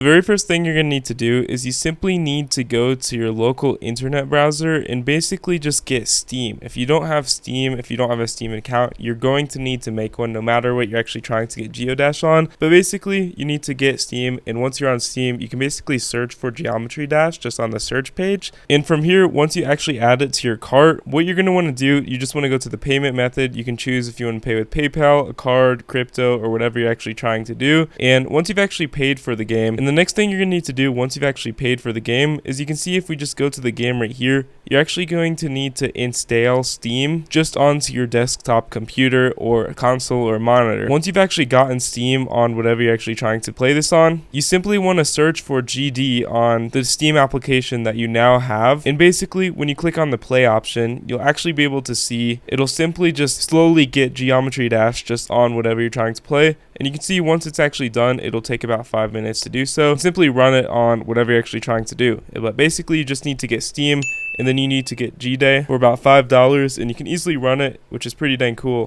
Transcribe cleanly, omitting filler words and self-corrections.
The very first thing you're going to need to do is you simply need to go to your local internet browser and basically just get Steam. If you don't have Steam, if you don't have a Steam account, you're going to need to make one no matter what you're actually trying to get Geodash on. But basically, you need to get Steam, and once you're on Steam, you can basically search for Geometry Dash just on the search page. And from here, once you actually add it to your cart, what you're going to want to do, you just want to go to the payment method. You can choose if you want to pay with PayPal, a card, crypto, or whatever you're actually trying to do. And once you've actually paid for the game, and the next thing you're going to need to do once you've actually paid for the game is you can see if we just go to the game right here, you're actually going to need to install Steam just onto your desktop computer or a console or monitor. Once you've actually gotten Steam on whatever you're actually trying to play this on, you simply want to search for GD on the Steam application that you now have. And basically, when you click on the play option, you'll actually be able to see it'll simply just slowly get Geometry Dash just on whatever you're trying to play. And you can see once it's actually done, it'll take about 5 minutes to do so. Simply run it on whatever you're actually trying to do. But basically, you just need to get Steam, and then you need to get G-Day for about $5, and you can easily run it, which is pretty dang cool.